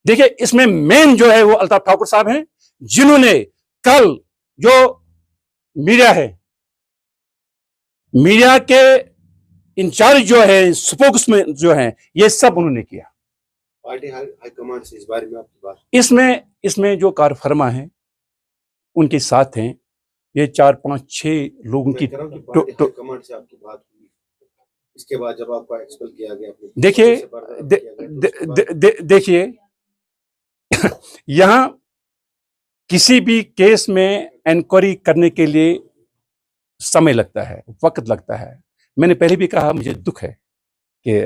देखिए, इसमें मेन जो है वो अल्ताफ ठाकुर साहब हैं, जिन्होंने कल जो मीडिया है, मीडिया के इंचार्ज जो है, स्पोक्समैन जो है, ये सब उन्होंने किया। पार्टी हाईकमान से इस बारे में आपकी बात? इसमें जो कारफरमा है उनके साथ हैं, ये 4, 5, 6 लोगों की हाईकमान से आपकी बात हुई, इसके बाद जब आपको एक्सपेल किया गया? देखिए यहां किसी भी केस में इंक्वायरी करने के लिए समय लगता है, वक्त लगता है। मैंने पहले भी कहा, मुझे दुख है कि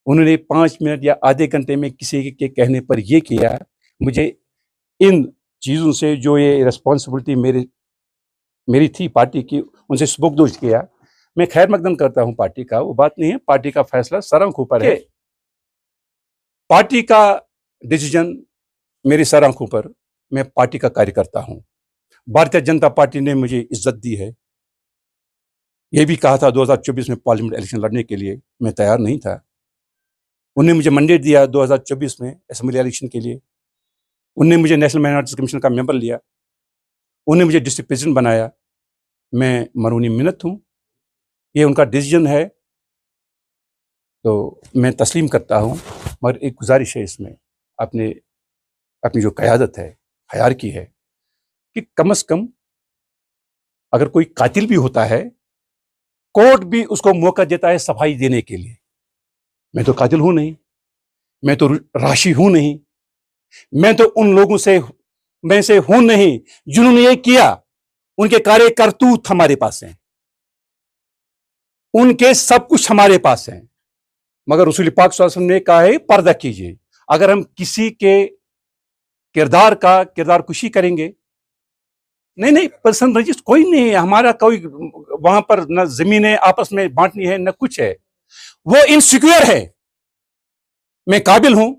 उन्होंने 5 मिनट या आधे घंटे में किसी के कहने पर यह किया। मुझे इन चीज़ों से जो ये रिस्पॉन्सिबिलिटी मेरी थी पार्टी की, उनसे सुपुर्द किया। मैं खैर मकदम करता हूं पार्टी का, वो बात नहीं है। पार्टी का फैसला सर आंखों पर है, पार्टी का डिसीजन मेरी सर आंखों पर। मैं पार्टी का कार्यकर्ता हूं। भारतीय जनता पार्टी ने मुझे इज्जत दी है। यह भी कहा था 2024 में पार्लियामेंट इलेक्शन लड़ने के लिए, मैं तैयार नहीं था। उन्हें मुझे मैंडेट दिया 2024 में असेंबली इलेक्शन के लिए। उन्हें मुझे नेशनल माइनॉरिटीज कमीशन का मेंबर लिया। उन्हें मुझे डिस्ट्रिक्ट प्रेसिडेंट बनाया। मैं मरूनी मिन्नत हूं, ये उनका डिसीजन है, तो मैं तस्लीम करता हूं। मगर एक गुजारिश है इसमें, अपनी जो क़यादत है, हयार की है कि कम से कम अगर कोई कातिल भी होता है, कोर्ट भी उसको मौका देता है सफाई देने के लिए। मैं तो कातिल हूं नहीं, मैं तो राशि हूं नहीं, मैं तो उन लोगों में से हूं नहीं जिन्होंने ये किया। उनके कार्य करतूत हमारे पास हैं, उनके सब कुछ हमारे पास है। मगर रसूल पाक सल्लल्लाहु अलैहि वसल्लम ने कहा है, पर्दा कीजिए। अगर हम किसी के किरदार कुशी करेंगे, नहीं पर्सन रजिस्ट कोई नहीं है हमारा, कोई वहां पर न जमीनें आपस में बांटनी है न कुछ है। वो इनसिक्योर है। मैं काबिल हूं,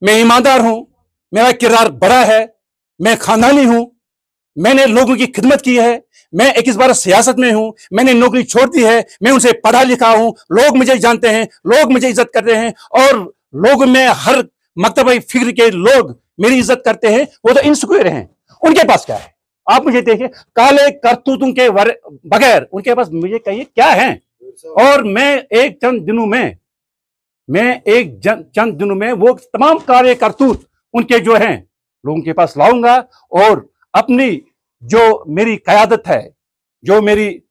मैं ईमानदार हूं, मेरा किरदार बड़ा है, मैं खानदानी हूं, मैंने लोगों की खिदमत की है, मैं 21 बार सियासत में हूं, मैंने नौकरी छोड़ दी है, मैं उनसे पढ़ा लिखा हूं, लोग मुझे जानते हैं, लोग मुझे इज्जत करते हैं, और लोग में हर मकतब फिक्र के लोग मेरी इज्जत करते हैं। वो तो इनसिक्योर हैं। उनके पास क्या है? आप मुझे देखिए, काले करतूतों के बगैर उनके पास मुझे कहिए क्या है? और मैं एक चंद दिनों में वो तमाम काले करतूत उनके जो हैं लोगों के पास लाऊंगा, और अपनी जो मेरी क़यादत है, जो मेरी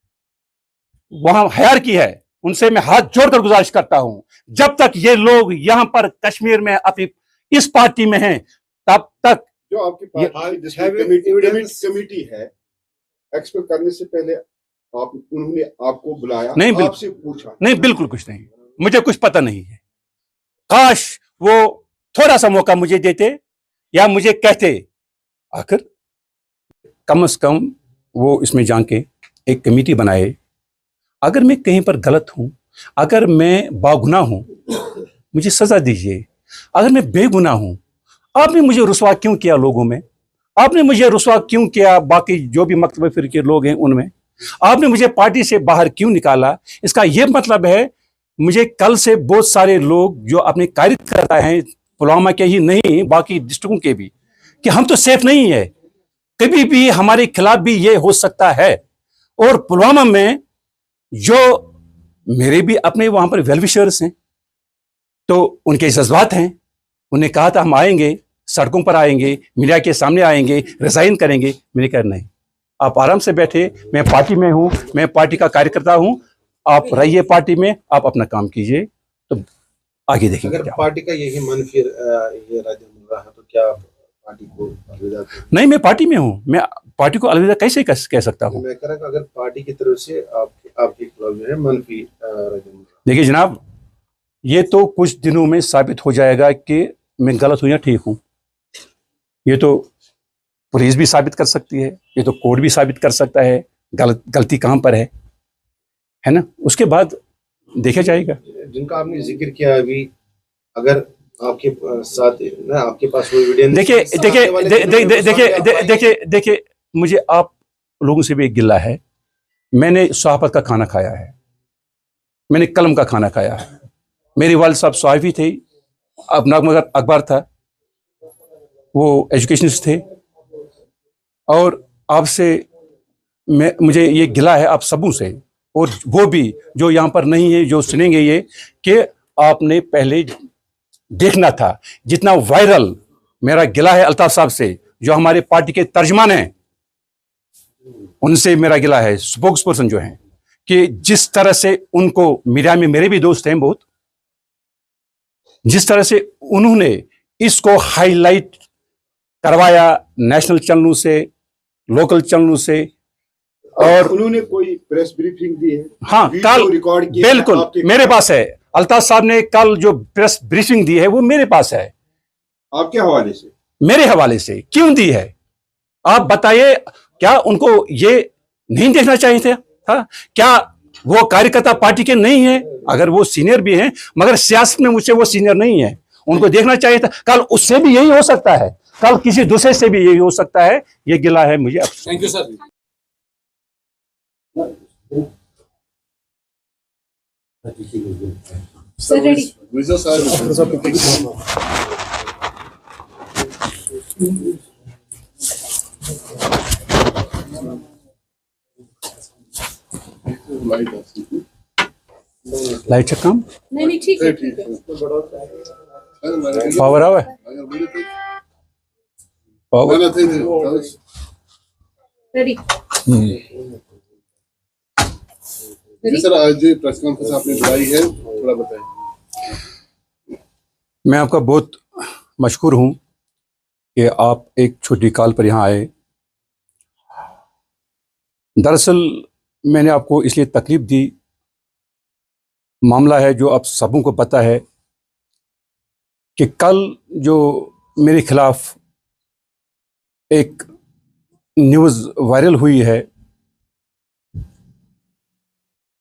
वहां हयार की है, उनसे मैं हाथ जोड़कर गुजारिश करता हूं, जब तक ये लोग यहां पर कश्मीर में अपनी इस पार्टी में हैं, तब तक जो आपकी कमेटी है, एक्सपेल करने से पहले उन्होंने आपको बुलाया, नहीं, आपसे पूछा? नहीं, बिल्कुल कुछ नहीं, मुझे कुछ पता नहीं है। काश वो थोड़ा सा मौका मुझे देते या मुझे कहते। आखिर कम से कम वो इसमें जाके एक कमेटी बनाए। अगर मैं कहीं पर गलत हूं, अगर मैं बागुनाह हूं, मुझे सजा दीजिए। अगर मैं बेगुनाह हूं, आपने मुझे रुसवा क्यों किया लोगों में? आपने मुझे रुसवा क्यों किया बाकी जो भी मकतब फिर के लोग हैं उनमें? आपने मुझे पार्टी से बाहर क्यों निकाला? इसका यह मतलब है मुझे कल से बहुत सारे लोग जो अपने कार्यकर्ता हैं, पुलवामा के ही नहीं बाकी डिस्ट्रिक्टों के भी, कि हम तो सेफ नहीं है, कभी भी हमारे खिलाफ भी ये हो सकता है। और पुलवामा में जो मेरे भी अपने वहां पर वेलविशर्स हैं, तो उनके जज्बात हैं। उन्हें कहा था हम आएंगे, सड़कों पर आएंगे, मीडिया के सामने आएंगे, रिजाइन करेंगे। मैंने कहा नहीं, आप आराम से बैठे, मैं पार्टी में हूं, मैं पार्टी का कार्यकर्ता हूं, आप रहिए पार्टी में, आप अपना काम कीजिए, तो आगे देखेंगे। अगर पार्टी का यही मन फिर ये रद्द मिल रहा है, तो क्या पार्टी को अलविदा? नहीं, मैं पार्टी में हूं, मैं पार्टी को अलविदा कैसे कह सकता हूं? मैं कह रहा हूं अगर पार्टी की तरफ से आपके खिलाफ जो है मनफी रद्द। देखिए जनाब, ये तो कुछ दिनों में साबित हो जाएगा कि मैं गलत हूं या ठीक हूं। ये तो पुलिस भी साबित कर सकती है, ये तो कोर्ट भी साबित कर सकता है गलती कहां पर है ना? उसके बाद देखा जाएगा। जिनका आपने जिक्र किया अभी, अगर आपके साथ ना आपके पास वो एविडेंस, देखिए मुझे आप लोगों से भी एक गिला है। मैंने सहाफत का खाना खाया है, मैंने कलम का खाना खाया है। मेरे वालिद साहब सहाफ़ी थे, अब नागमगर अखबार था, वो एजुकेशनिस्ट थे, और आपसे मुझे ये गिला है आप सबों से, और वो भी जो यहाँ पर नहीं है जो सुनेंगे ये, कि आपने पहले देखना था। जितना वायरल मेरा गिला है अल्ताफ साहब से, जो हमारे पार्टी के तर्जमान हैं, उनसे मेरा गिला है, स्पोक्स पर्सन जो हैं, कि जिस तरह से उनको, मीडिया में मेरे भी दोस्त हैं बहुत, जिस तरह से उन्होंने इसको हाईलाइट करवाया नेशनल चैनलों से, लोकल चैनलों से, और उन्होंने कोई प्रेस ब्रीफिंग दी है? हाँ, कल रिकॉर्ड किया बिल्कुल मेरे पास है। अल्ताफ साहब ने कल जो प्रेस ब्रीफिंग दी है वो मेरे पास है। आपके हवाले से? मेरे हवाले से क्यों दी है आप बताइए? क्या उनको ये नहीं देखना चाहिए था? क्या वो कार्यकर्ता पार्टी के नहीं है? अगर वो सीनियर भी हैं, मगर सियासत में मुझसे वो सीनियर नहीं है, उनको देखना चाहिए था। कल उससे भी यही हो सकता है, कल किसी दूसरे से भी यही हो सकता है। ये गिला है मुझे। Thank you sir. Sir ready. Light का काम नहीं ठीक है, ठीक है। पावर आवे पावर रेडी। सर, आज प्रेस कॉन्फ्रेंस आपने बुलाई है, थोड़ा बताएं। मैं आपका बहुत मशकूर हूं कि आप एक छोटी कॉल पर यहाँ आए। दरअसल मैंने आपको इसलिए तकलीफ दी, मामला है जो आप सबों को पता है कि कल जो मेरे खिलाफ एक न्यूज़ वायरल हुई है,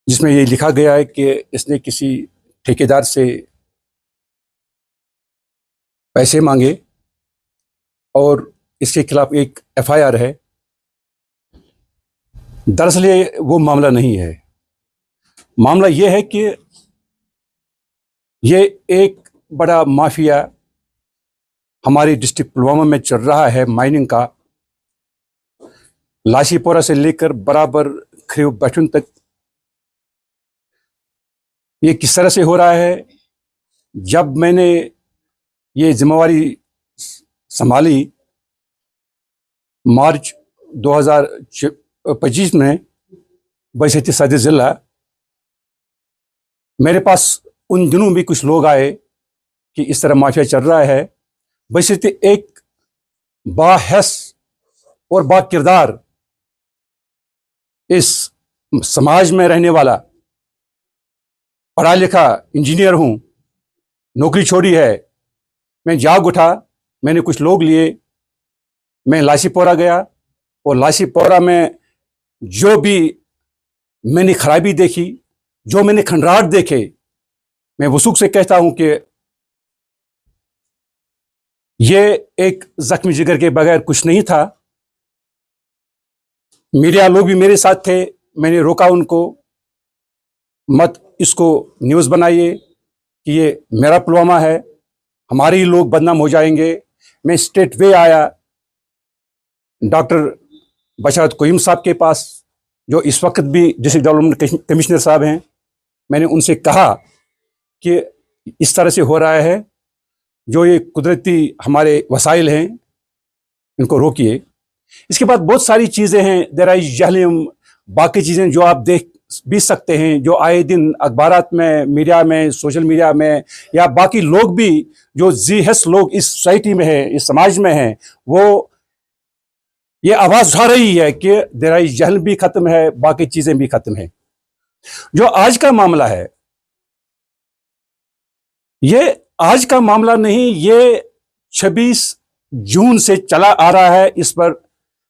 जिसमें ये लिखा गया है कि इसने किसी ठेकेदार से पैसे मांगे और इसके खिलाफ एक एफआईआर है। दरअसल ये वो मामला नहीं है। मामला ये है कि ये एक बड़ा माफिया हमारे डिस्ट्रिक्ट पुलवामा में चल रहा है, माइनिंग का। लाशीपोरा से लेकर बराबर खरीब बैठन तक ये किस तरह से हो रहा है। जब मैंने ये जिम्मेवारी संभाली मार्च 2025 में बशती सदर जिला, मेरे पास उन दिनों भी कुछ लोग आए कि इस तरह माफिया चल रहा है। बशती एक बाहस और बा किरदार इस समाज में रहने वाला, पढ़ा लिखा इंजीनियर हूं, नौकरी छोड़ी है, मैं जाग उठा, मैंने कुछ लोग लिए, मैं लाशीपोरा गया, और लाशीपोरा में जो भी मैंने खराबी देखी, जो मैंने खंडराट देखे, मैं वसूख से कहता हूं कि ये एक जख्मी जिगर के बगैर कुछ नहीं था। मीडिया लोग भी मेरे साथ थे, मैंने रोका उनको, मत इसको न्यूज़ बनाइए कि ये मेरा पुलवामा है, हमारे ही लोग बदनाम हो जाएंगे। मैं स्ट्रेट वे आया डॉक्टर बशरत कोयम साहब के पास, जो इस वक्त भी डिस्ट्रिक्ट डेवलपमेंट कमिश्नर साहब हैं। मैंने उनसे कहा कि इस तरह से हो रहा है, जो ये कुदरती हमारे वसाइल हैं इनको रोकिए। इसके बाद बहुत सारी चीज़ें हैं, दराई जहलिम, बाकी चीज़ें जो आप देख भी सकते हैं, जो आए दिन अखबारात में, मीडिया में, सोशल मीडिया में, या बाकी लोग भी जो जीहस लोग इस सोसाइटी में हैं, इस समाज में हैं, वो ये आवाज़ उठा रही है कि दराई जहल भी ख़त्म है, बाकी चीज़ें भी ख़त्म है। जो आज का मामला है, ये आज का मामला नहीं, ये 26 जून से चला आ रहा है। इस पर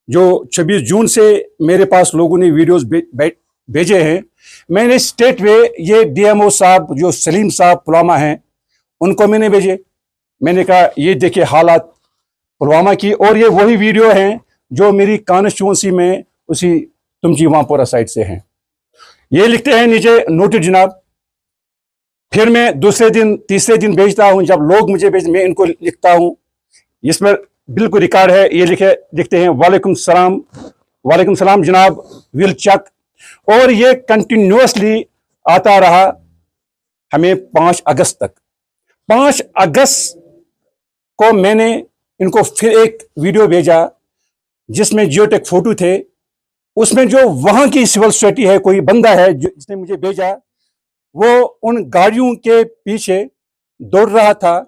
जो 26 जून से मेरे पास लोगों ने वीडियोस भेजे हैं, मैंने स्टेट वे ये डीएमओ साहब जो सलीम साहब पुलवामा हैं उनको मैंने भेजे। मैंने कहा ये देखिए हालात पुलवामा की, और ये वही वीडियो हैं जो मेरी कॉन्स्टिट्यूंसी में उसी तुमची वामपोरा साइड से हैं। ये लिखते हैं नीचे, नोटेड जनाब। फिर मैं दूसरे दिन तीसरे दिन भेजता हूं, जब लोग मुझे भेज, मैं इनको लिखता हूं, इसमें बिल्कुल रिकॉर्ड है। ये लिखते हैं वालेकुम सलाम जनाब विल चक। और ये कंटिन्यूअसली आता रहा हमें 5 अगस्त तक। 5 अगस्त को मैंने इनको फिर एक वीडियो भेजा जिसमें जियोटेक फोटो थे। उसमें जो वहां की सिविल सोसाइटी है, कोई बंदा है जिसने मुझे भेजा, वो उन गाड़ियों के पीछे दौड़ रहा था,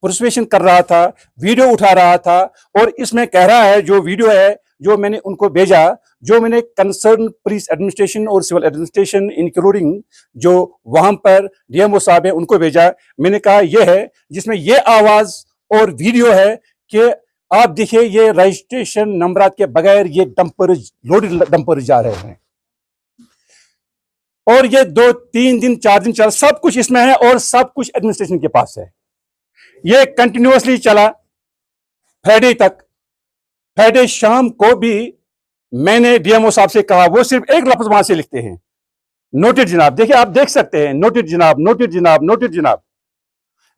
परसुएशन कर रहा था, वीडियो उठा रहा था। और इसमें कह रहा है, जो वीडियो है जो मैंने उनको भेजा, जो मैंने कंसर्न पुलिस एडमिनिस्ट्रेशन और सिविल एडमिनिस्ट्रेशन इंक्लूडिंग जो वहां पर डीएमओ साहब है उनको भेजा, मैंने कहा यह है जिसमें यह आवाज और वीडियो है कि आप देखिए ये रजिस्ट्रेशन नंबर के बगैर ये डंपर, लोडेड डंपर जा रहे हैं। और ये 2-3 दिन 4 दिन चला, सब कुछ इसमें है और सब कुछ एडमिनिस्ट्रेशन के पास है। ये कंटिन्यूअसली चला फ्राइडे तक। फ्राइडे शाम को भी मैंने डीएमओ साहब से कहा, वो सिर्फ एक लफ्ज वहां से लिखते हैं, नोटेड जनाब। देखिए आप देख सकते हैं, नोटेड जनाब, नोटेड जनाब, नोटेड जनाब।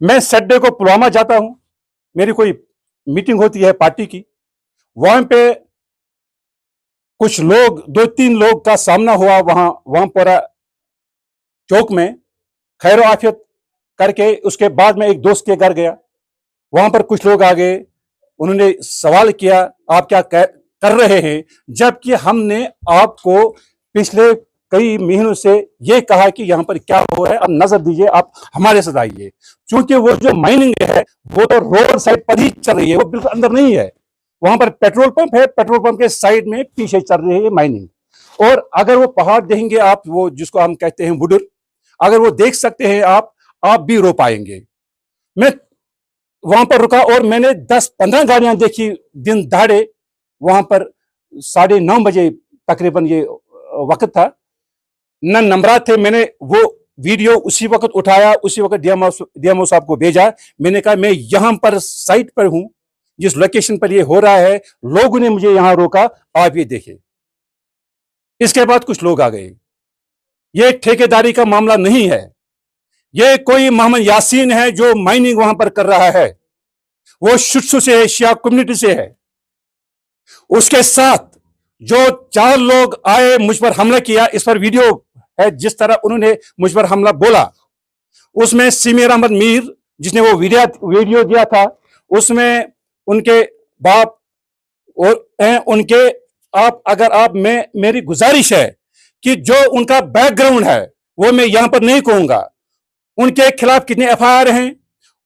मैं सैटरडे को पुलवामा जाता हूं, मेरी कोई मीटिंग होती है पार्टी की, वहां पे कुछ लोग, 2-3 लोग का सामना हुआ वहां पर चौक में, खैर आफियत करके। उसके बाद में एक दोस्त के घर गया, वहां पर कुछ लोग आ गए, उन्होंने सवाल किया आप क्या कर रहे हैं, जबकि हमने आपको पिछले कई महीनों से ये कहा कि यहां पर क्या हो रहा है, अब नजर दीजिए, आप हमारे साथ आइए। क्योंकि वो जो माइनिंग है वो तो रोड साइड पर ही चल रही है, वो बिल्कुल अंदर नहीं है। वहां पर पेट्रोल पंप है, पेट्रोल पंप के साइड में पीछे चल रही है माइनिंग। और अगर वो पहाड़ देखेंगे आप, वो जिसको हम कहते हैं वुडर, अगर वो देख सकते हैं आप भी रो पाएंगे। मैं वहां पर रुका और मैंने 10-15 गाड़ियां देखी दिन दहाड़े। वहां पर 9:30 बजे तकरीबन ये वक्त था, न नंबर थे। मैंने वो वीडियो उसी वक्त उठाया, उसी वक्त डीएमओ साहब को भेजा। मैंने कहा मैं यहां पर साइट पर हूं, जिस लोकेशन पर ये हो रहा है, लोगों ने मुझे यहां रोका, आप ये देखिए। इसके बाद कुछ लोग आ गए। ये ठेकेदारी का मामला नहीं है, ये कोई मोहम्मद यासीन है जो माइनिंग वहां पर कर रहा है, वो शुट्सू से है, शिया कम्युनिटी से है। उसके साथ जो 4 लोग आए, मुझ पर हमला किया, इस पर वीडियो है जिस तरह उन्होंने मुझ पर हमला बोला। उसमें समीर अहमद मीर जिसने वो वीडियो दिया था, उसमें उनके बाप और हैं उनके मेरी गुजारिश है कि जो उनका बैकग्राउंड है वो मैं यहां पर नहीं कहूंगा। उनके खिलाफ कितने एफआईआर हैं,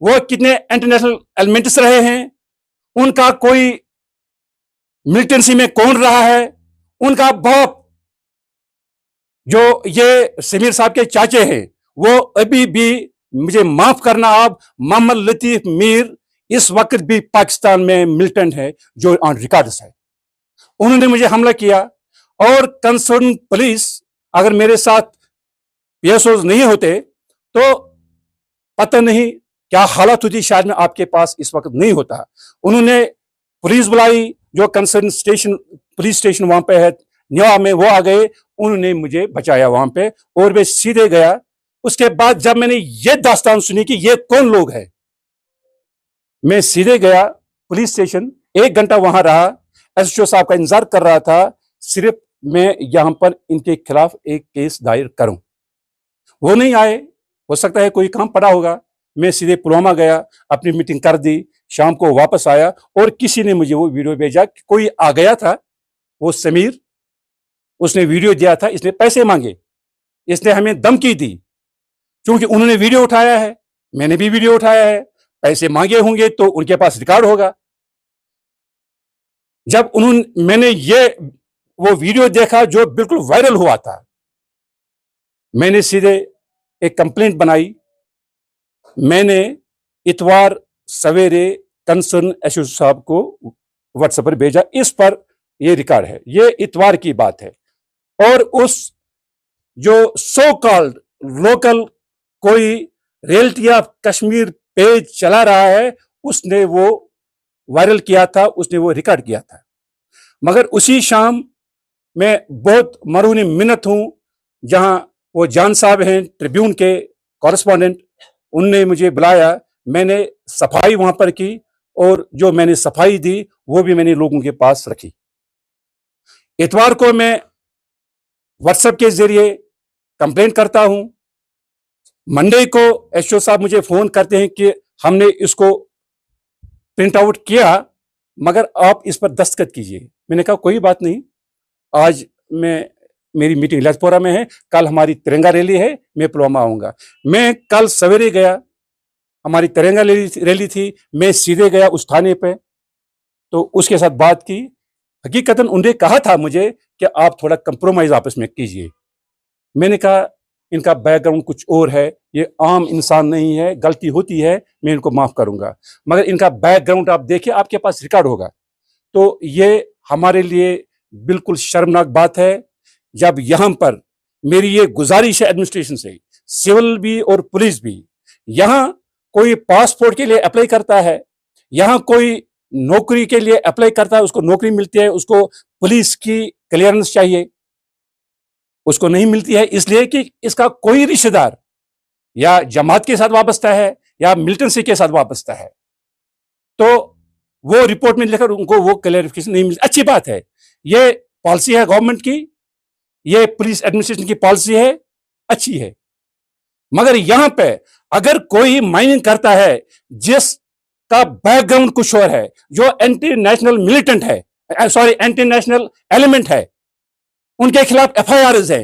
वो कितने इंटरनेशनल एलिमेंट्स रहे हैं, उनका कोई मिलिटेंसी में कौन रहा है, उनका बाप जो ये समीर साहब के चाचे हैं, वो अभी भी, मुझे माफ करना आप, मोहम्मद लतीफ मीर इस वक्त भी पाकिस्तान में मिलिटेंट है, जो ऑन रिकॉर्ड्स है। उन्होंने मुझे हमला किया। और कंसर्न पुलिस, अगर मेरे साथ पीएसओ नहीं होते तो पता नहीं क्या हालत होती, शायद मैं आपके पास इस वक्त नहीं होता। उन्होंने पुलिस बुलाई, जो कंसर्न स्टेशन, पुलिस स्टेशन वहां पे है न्योआ में, वो आ गए, उन्होंने मुझे बचाया वहां पे, और मैं सीधे गया। उसके बाद जब मैंने ये दास्तान सुनी कि ये कौन लोग है, मैं सीधे गया पुलिस स्टेशन, 1 घंटा वहां रहा, एसएचओ साहब का इंतजार कर रहा था, सिर्फ मैं यहां पर इनके खिलाफ एक केस दायर करूं। वो नहीं आए, हो सकता है कोई काम पड़ा होगा। मैं सीधे पुलवामा गया, अपनी मीटिंग कर दी, शाम को वापस आया, और किसी ने मुझे वो वीडियो भेजा कि कोई आ गया था, वो समीर, उसने वीडियो दिया था, इसने पैसे मांगे, इसने हमें धमकी दी, क्योंकि उन्होंने वीडियो उठाया है, मैंने भी वीडियो उठाया है, पैसे मांगे होंगे तो उनके पास रिकॉर्ड होगा। जब मैंने ये वो वीडियो देखा जो बिल्कुल वायरल हुआ था, मैंने सीधे एक कंप्लेंट बनाई। मैंने इतवार सवेरे कंसर्न एसएचओ साहब को व्हाट्सएप पर भेजा, इस पर ये रिकॉर्ड है, ये इतवार की बात है। और उस जो सो कॉल्ड लोकल कोई रियलिटी ऑफ कश्मीर पेज चला रहा है, उसने वो वायरल किया था, उसने वो रिकॉर्ड किया था। मगर उसी शाम मैं बहुत मरहून मिन्नत हूं, जहां वो जान साहब हैं ट्रिब्यून के कॉरेस्पॉन्डेंट, उनने मुझे बुलाया, मैंने सफाई वहां पर की, और जो मैंने सफाई दी वो भी मैंने लोगों के पास रखी। इतवार को मैं व्हाट्सएप के जरिए कंप्लेंट करता हूं। मंडे को एसओ साहब मुझे फोन करते हैं कि हमने इसको प्रिंट आउट किया, मगर आप इस पर दस्तखत कीजिए। मैंने कहा कोई बात नहीं, आज मेरी मीटिंग लजपोरा में है, कल हमारी तिरंगा रैली है, मैं पुलवामा आऊंगा। मैं कल सवेरे गया, हमारी तिरंगा रैली थी, मैं सीधे गया उस थाने पे, तो उसके साथ बात की। हकीकतन उन्होंने कहा था मुझे कि आप थोड़ा कंप्रोमाइज आपस में कीजिए। मैंने कहा इनका बैकग्राउंड कुछ और है, ये आम इंसान नहीं है, गलती होती है, मैं इनको माफ करूंगा, मगर इनका बैकग्राउंड आप देखिए, आपके पास रिकॉर्ड होगा। तो ये हमारे लिए बिल्कुल शर्मनाक बात है जब यहां पर मेरी ये गुजारिश है एडमिनिस्ट्रेशन से, सिविल भी और पुलिस भी, यहां कोई पासपोर्ट के लिए अप्लाई करता है, यहां कोई नौकरी के लिए अप्लाई करता है, उसको नौकरी मिलती है, उसको पुलिस की क्लियरेंस चाहिए, उसको नहीं मिलती है इसलिए कि इसका कोई रिश्तेदार या जमात के साथ वाबस्ता है या मिलिटेंसी के साथ वाबस्ता है, तो वो रिपोर्ट में लिखकर उनको वो क्लैरिफिकेशन नहीं मिलती। अच्छी बात है, ये पॉलिसी है गवर्नमेंट की, ये पुलिस एडमिनिस्ट्रेशन की पॉलिसी है, अच्छी है। मगर यहां पे अगर कोई माइनिंग करता है जिसका बैकग्राउंड कुछ और है, जो एंटी नेशनल मिलिटेंट है, एंटी नेशनल एलिमेंट है, उनके खिलाफ एफआईआर है,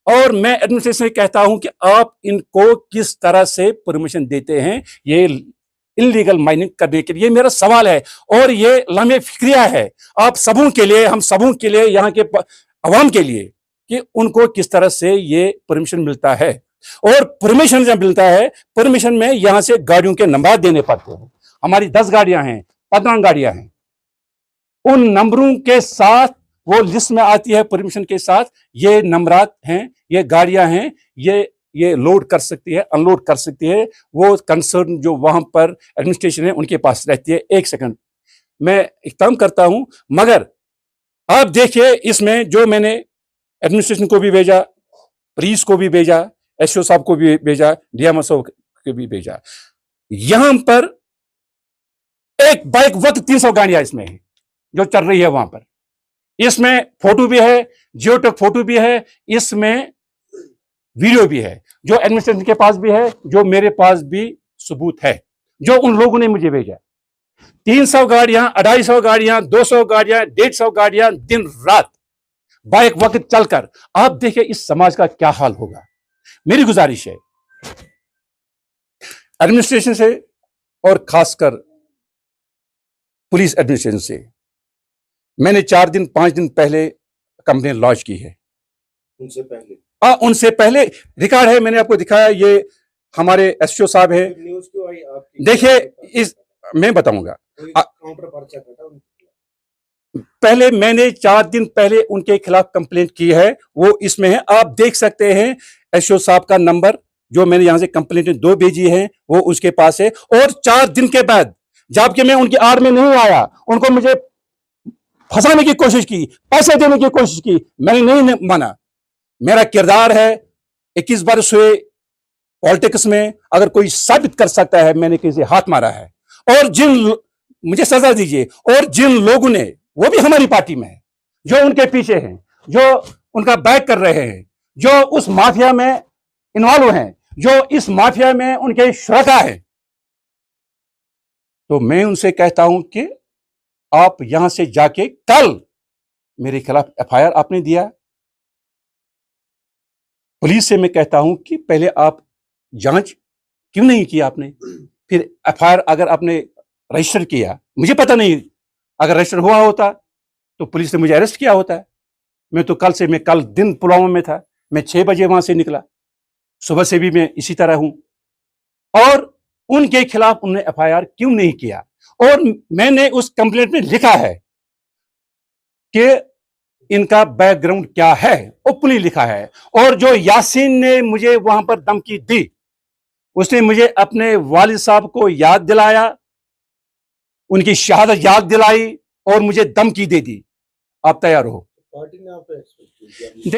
और मैं एडमिनिस्ट्रेशन से कहता हूं कि आप इनको किस तरह से परमिशन देते हैं ये इलीगल माइनिंग करने के लिए, ये मेरा सवाल है। और ये लामे फिक्रिया है आप सबों के लिए, हम सबों के लिए, यहाँ के अवाम के लिए, कि उनको किस तरह से ये परमिशन मिलता है। और परमिशन जब मिलता है, परमिशन में यहां से गाड़ियों के नंबर देने पड़ते हैं। हमारी 10 गाड़ियां हैं, 15 गाड़ियां हैं, उन नंबरों के साथ वो लिस्ट में आती है, परमिशन के साथ, ये नंबरात हैं, ये गाड़ियां हैं, ये लोड कर सकती है, अनलोड कर सकती है, वो कंसर्न जो वहां पर एडमिनिस्ट्रेशन है उनके पास रहती है। एक सेकंड मैं इख्तिताम करता हूं, मगर आप देखिए इसमें जो मैंने एडमिनिस्ट्रेशन को भी भेजा, पुलिस को भी भेजा, एसओ साहब को भी भेजा, डीएम साहब को भी भेजा, यहां पर एक बाइक वक्त 300 गाड़ियां इसमें है जो चल रही है वहां पर। इसमें फोटो भी है, जियोटेक फोटो भी है, इसमें वीडियो भी है, जो एडमिनिस्ट्रेशन के पास भी है, जो मेरे पास भी सबूत है, जो उन लोगों ने मुझे भेजा। 300 गाड़ियां, 250 गाड़ियां, 200 गाड़ियां, 150 गाड़ियां दिन रात बाइक वक्त चलकर, आप देखिए इस समाज का क्या हाल होगा। मेरी गुजारिश है एडमिनिस्ट्रेशन से और खासकर पुलिस एडमिनिस्ट्रेशन से, मैंने 4 दिन 5 दिन पहले कंप्लेन लॉन्च की है। उनसे पहले रिकॉर्ड है, मैंने आपको दिखाया, ये हमारे एसओ साहब है। न्यूज़ क्यों आई आपकी? देखिए इस मैं बताऊंगा, काउंटर पर्चा कटा पहले मैंने 4 दिन पहले उनके खिलाफ कंप्लेंट की है, वो इसमें है, आप देख सकते हैं एसओ साहब का नंबर, जो मैंने यहां से कंप्लेंट 2 भेजी है वो उसके पास है। और 4 दिन के बाद, जबकि मैं उनकी आड़ में नहीं आया, उनको मुझे फंसाने की कोशिश की, पैसे देने की कोशिश की, मैंने नहीं माना। मेरा किरदार है 21 वर्ष हुए पॉलिटिक्स में, अगर कोई साबित कर सकता है मैंने किसी हाथ मारा है, और मुझे सजा दीजिए, और जिन लोगों ने, वो भी हमारी पार्टी में है, जो उनके पीछे हैं, जो उनका बैक कर रहे हैं, जो उस माफिया में इन्वॉल्व हैं, जो इस माफिया में उनके श्रद्धा है, तो मैं उनसे कहता हूं कि आप यहां से जाके, कल मेरे खिलाफ एफआईआर आपने दिया, पुलिस से मैं कहता हूं कि पहले आप जांच क्यों नहीं की आपने, फिर एफआईआर अगर आपने रजिस्टर किया, मुझे पता नहीं, अगर रजिस्टर हुआ होता तो पुलिस ने मुझे अरेस्ट किया होता है। मैं कल दिन पुलवामा में था, मैं 6 बजे वहां से निकला, सुबह से भी मैं इसी तरह हूं, और उनके खिलाफ उन्होंने एफआईआर क्यों नहीं किया। और मैंने उस कंप्लेंट में लिखा है कि इनका बैकग्राउंड क्या है, ओपनली लिखा है। और जो यासीन ने मुझे वहां पर धमकी दी, उसने मुझे अपने वालिद साहब को याद दिलाया, उनकी शहादत याद दिलाई, और मुझे धमकी दे दी, आप तैयार हो। पार्टी ने आप पे एक्सपेक्ट किया?